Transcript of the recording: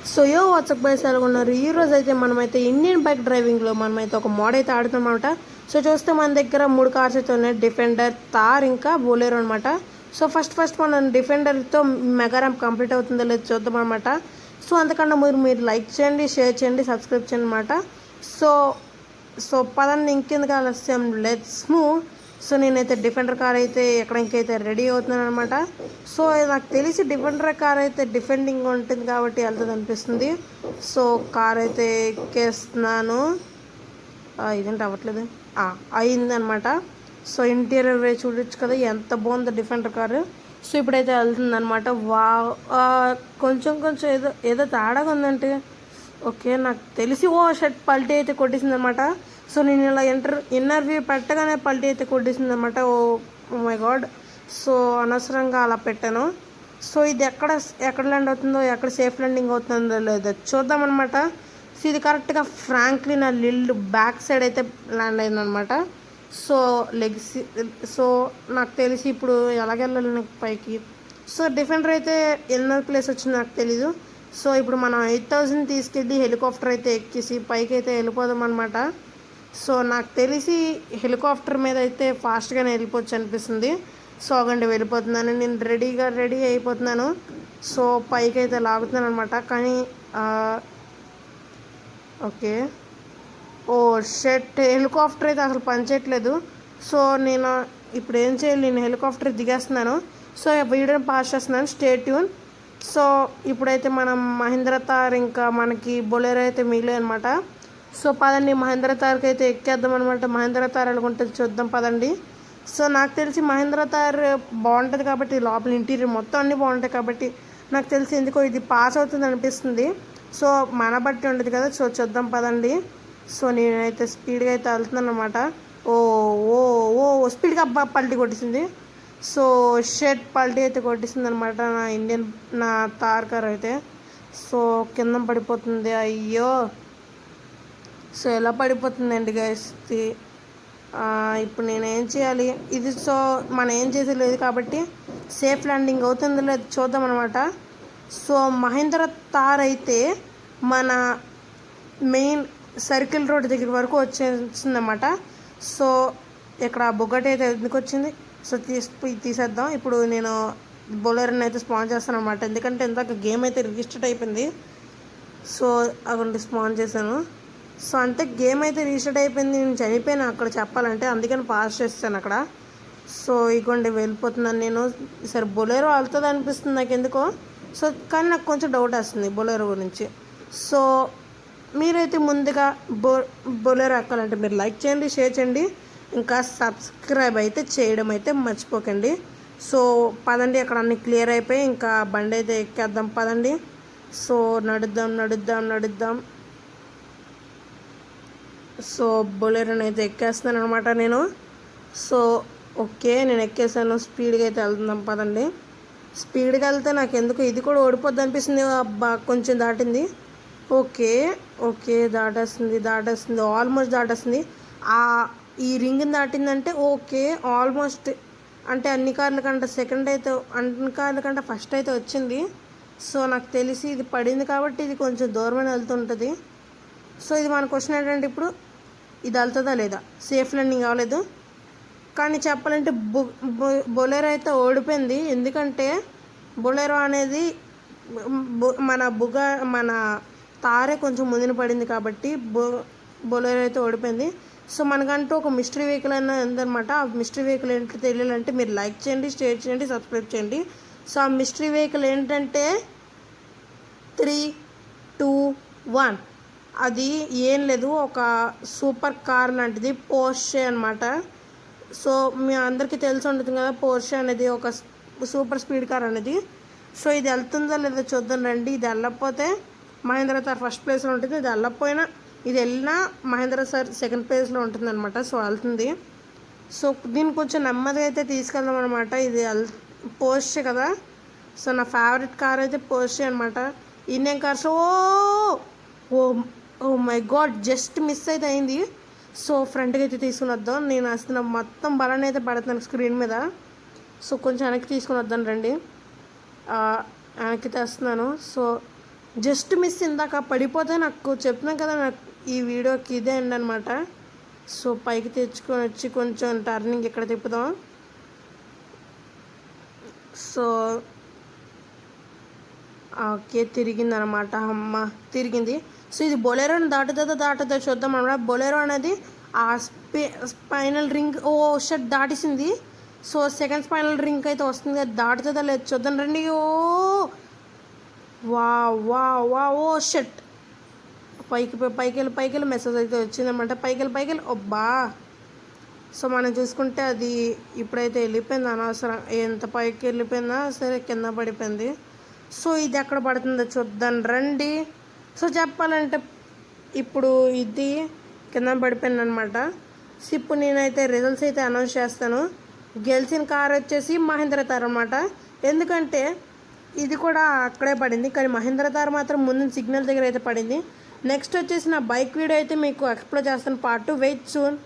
So యో WhatsApp buys ఎలా ఉన్నారు? ఈరోజు అయితే మనమైతే ఇండియన్ బైక్ డ్రైవింగ్లో మనమైతే ఒక మోడ్ అయితే ఆడుతామన్నమాట. సో చూస్తే మన దగ్గర 3 కార్స్ అయితే ఉన్నాయి, డిఫెండర్, థార్ ఇంకా బొలెరో అనమాట. సో ఫస్ట్ మనం డిఫెండర్తో మెగా ర్యాంప్ కంప్లీట్ అవుతుందో లేదో చూద్దాం అనమాట. సో అంతకన్నా మీరు లైక్ చేయండి, షేర్ చేయండి, సబ్స్క్రైబ్ చేయండి అనమాట. సో సో పదండి, ఇంకెందుకు ఆలస్యం, లెట్స్ మూవ్. సో నేనైతే డిఫెండర్ కార్ అయితే ఎక్కడికైతే రెడీ అవుతున్నాను అనమాట. సో నాకు తెలిసి డిఫెండర్ కార్ అయితే డిఫెండింగ్ ఉంటుంది కాబట్టి వెళ్తుంది అనిపిస్తుంది. సో కార్ అయితే ఎక్కేస్తున్నాను. ఇదేంటి అవ్వట్లేదు, అయిందనమాట. సో ఇంటీరియర్ వే చూడొచ్చు కదా ఎంత బాగుందో డిఫెండర్ కారు. సో ఇప్పుడైతే వెళ్తుంది అనమాట. కొంచెం ఏదో ఏదో తేడాగా ఉందంటే ఓకే, నాకు తెలిసి షర్ట్ పల్టీ అయితే కొట్టేసింది అనమాట. సో నేను ఇలా ఇన్నర్ వ్యూ పెట్టగానే పల్టీ అయితే కొట్టేసింది అనమాట. ఓ మై గాడ్. సో అనవసరంగా అలా పెట్టాను. సో ఇది ఎక్కడ ల్యాండ్ అవుతుందో, ఎక్కడ సేఫ్ ల్యాండింగ్ అవుతుందో లేదో చూద్దాం అనమాట. సో ఇది కరెక్ట్గా ఫ్రాంక్లిన్ లిల్డ్ బ్యాక్ సైడ్ అయితే ల్యాండ్ అయిందనమాట. సో లెగ్స్, సో నాకు తెలిసి ఇప్పుడు ఎలాగెళ్ళాలి నాకు పైకి. సో డిఫెండర్ అయితే ఎన్నో ప్లేస్ వచ్చింది నాకు తెలీదు. సో ఇప్పుడు మనం 8000 తీసుకెళ్ళి హెలికాప్టర్ అయితే ఎక్కేసి పైకి అయితే వెళ్ళిపోదాం అనమాట. సో నాకు తెలిసి హెలికాప్టర్ మీద అయితే ఫాస్ట్గానే వెళ్ళిపోవచ్చు అనిపిస్తుంది. సో అగండి వెళ్ళిపోతున్నాను, నేను రెడీ అయిపోతున్నాను. సో పైకి అయితే లాగుతున్నాను అనమాట. కానీ ఓకే, షెట్, హెలికాప్టర్ అయితే అసలు పనిచేయట్లేదు. సో నేను ఇప్పుడు ఏం చేయాలి, నేను హెలికాప్టర్ దిగేస్తున్నాను. సో వీడియోని పాస్ చేస్తున్నాను, స్టే ట్యూన్. సో ఇప్పుడైతే మనం మహీంద్రా థార్ ఇంకా మనకి బొలెరో అయితే మిగిలాయి అనమాట. సో పదండి మహీంద్రా థార్కి అయితే ఎక్కేద్దాం అనమాట. మహీంద్రా థార్ ఎలాగుంటుంది చూద్దాం పదండి. సో నాకు తెలిసి మహీంద్రా థార్ బాగుంటుంది కాబట్టి, లోపల ఇంటీరియర్ మొత్తం అన్నీ బాగుంటాయి కాబట్టి నాకు తెలిసి ఎందుకో ఇది పాస్ అవుతుంది అనిపిస్తుంది. సో మన బట్టి ఉంటుంది కదా. సో చూద్దాం పదండి. సో నేనైతే స్పీడ్గా అయితే వెళ్తున్నాను అనమాట. ఓ ఓ ఓ స్పీడ్గా పల్టీ కొట్టేసింది. సో షెట్ పల్టీ అయితే కొట్టేసింది అనమాట నా థార్ కార్ అయితే. సో కింద పడిపోతుంది, అయ్యో. సో ఎలా పడిపోతుందండి గైస్. ఇప్పుడు నేను ఏం చేయాలి ఇది. సో మనం ఏం చేసేది కాబట్టి సేఫ్ ల్యాండింగ్ అవుతుందో లేదు చూద్దాం అనమాట. సో మహీంద్రా థార్ అయితే మన మెయిన్ సర్కిల్ రోడ్ దగ్గర వరకు వచ్చేసిందన్నమాట. సో ఇక్కడ బుగ్గటి అయితే ఎందుకు వచ్చింది. సో తీసేద్దాం. ఇప్పుడు నేను బొలెరోని అయితే స్పాన్ చేస్తాను అనమాట. ఎందుకంటే ఇందాక గేమ్ అయితే రిజిస్టర్ అయిపోయింది. సో అక్కడ స్పాన్ చేశాను. సో అంటే గేమ్ అయితే రీస్టార్ట్ అయిపోయింది, నేను చనిపోయాను అక్కడ చెప్పాలంటే, అందుకని పాస్ చేస్తాను అక్కడ. సో ఇగోండి వెళ్ళిపోతున్నాను నేను. సరే బొలెరో వెళ్తుంది అనిపిస్తుంది నాకు ఎందుకో. సో కానీ నాకు కొంచెం డౌట్ వస్తుంది బొలెరో గురించి. సో మీరైతే ముందుగా బొలెరో ఎక్కాలంటే మీరు లైక్ చేయండి, షేర్ చేయండి, ఇంకా సబ్స్క్రైబ్ అయితే చేయడం అయితే మర్చిపోకండి. సో పదండి, అక్కడ అన్నీ క్లియర్ అయిపోయి ఇంకా బండి అయితే ఎక్కేద్దాం పదండి. సో నడుద్దాం. సో బొలెరోని అయితే ఎక్కేస్తాను అనమాట నేను. సో ఓకే, నేను ఎక్కేసాను. స్పీడ్గా అయితే వెళ్తున్నాం పదండి. స్పీడ్గా వెళ్తే నాకు ఎందుకు ఇది కూడా ఓడిపోద్ది అనిపిస్తుంది. కొంచెం దాటింది. ఓకే దాటేస్తుంది, ఆల్మోస్ట్ దాటేస్తుంది. ఈ రింగ్ని దాటిందంటే ఓకే, ఆల్మోస్ట్ అంటే అన్ని కార్ల కంటే ఫస్ట్ అయితే వచ్చింది. సో నాకు తెలిసి ఇది పడింది కాబట్టి ఇది కొంచెం దూరమైన వెళ్తుంటుంది. సో ఇది మన క్వశ్చన్ ఏంటంటే ఇప్పుడు ఇది వెళ్తుందా లేదా, సేఫ్ ల్యాండింగ్ అవ్వలేదు. కానీ చెప్పాలంటే బొలెరో అయితే ఓడిపోయింది. ఎందుకంటే బొలెరో అనేది మన తారే కొంచెం ముందున పడింది కాబట్టి బొలెరో అయితే ఓడిపోయింది. సో మనకంటూ ఒక మిస్టరీ వెహికల్ అయినా ఉందన్నమాట. ఆ మిస్టరీ వెహికల్ ఏంటో తెలియాలంటే మీరు లైక్ చేయండి, షేర్ చేయండి, సబ్స్క్రైబ్ చేయండి. సో ఆ మిస్టరీ వెహికల్ ఏంటంటే 3, 2, 1 అది ఏం లేదు, ఒక సూపర్ కార్ లాంటిది, పోర్షే అనమాట. సో మీ అందరికీ తెలిసి ఉంటుంది కదా, పోర్షే అనేది ఒక సూపర్ స్పీడ్ కార్ అనేది. సో ఇది వెళ్తుందో లేదో చూద్దాం రండి. ఇది వెళ్ళకపోతే మహీంద్రా థార్ ఫస్ట్ ప్లేస్లో ఉంటుంది, ఇది వెళ్ళకపోయినా ఇది వెళ్ళినా మహీంద్రా థార్ సెకండ్ ప్లేస్లో ఉంటుంది అనమాట. సో వెళ్తుంది. సో దీన్ని కొంచెం నెమ్మదిగా అయితే తీసుకెళ్దాం అనమాట. ఇది పోర్షే కదా. సో నా ఫేవరెట్ కార్ అయితే పోర్షే అనమాట. Indian cars oh my God, just miss అయితే అయింది. సో ఫ్రంట్కి అయితే తీసుకుని వద్దాం. నేను అసలు మొత్తం బలాన్ని అయితే పడుతున్నాను స్క్రీన్ మీద. సో కొంచెం వెనక్కి తీసుకుని వద్దాను రండి. వెనక్కి తెస్తున్నాను. సో జస్ట్ మిస్ ఇందాక పడిపోతే నాకు చెప్తున్నాను కదా, నాకు ఈ వీడియోకి ఇదే అండి అనమాట. సో పైకి తెచ్చుకొని వచ్చి కొంచెం టర్నింగ్ ఇక్కడ తిప్పుదాం. సో ఓకే, తిరిగింది అనమాట. అమ్మ తిరిగింది. సో ఇది బొలెరోని దాటుతుందో చూద్దాం అనమాట. బొలెరో అనేది ఆ స్పైనల్ రింగ్ షట్ దాటేసింది. సో సెకండ్ స్పైనల్ రింగ్ అయితే వస్తుంది కదా, దాటుతుందో లేదు చూద్దాం రండి. వా వా వా ఓ షట్, పైకి వెళ్ళి మెసేజ్ అయితే వచ్చిందనమాట. పైకి వెళ్ళి ఒబ్బా. సో మనం చూసుకుంటే అది ఇప్పుడైతే వెళ్ళిపోయింది అనవసరం. ఎంత పైకి వెళ్ళిపోయిందా సరే కింద పడిపోయింది. సో ఇది ఎక్కడ పడుతుందో చూద్దాం రండి. సో చెప్పాలంటే ఇప్పుడు ఇది కింద పడిపోయింది అనమాట. సో ఇప్పుడు నేనైతే రిజల్ట్స్ అయితే అనౌన్స్ చేస్తాను. గెలిచిన కార్ వచ్చేసి మహేంద్ర తార్ అనమాట. ఎందుకంటే ఇది కూడా అక్కడే పడింది, కానీ మహేంద్ర తార్ మాత్రం ముందు సిగ్నల్ దగ్గర అయితే పడింది. నెక్స్ట్ వచ్చేసి నా బైక్ వీడియో అయితే మీకు ఎక్స్ప్లోర్ చేస్తాను, పార్ట్ 2. Wait soon.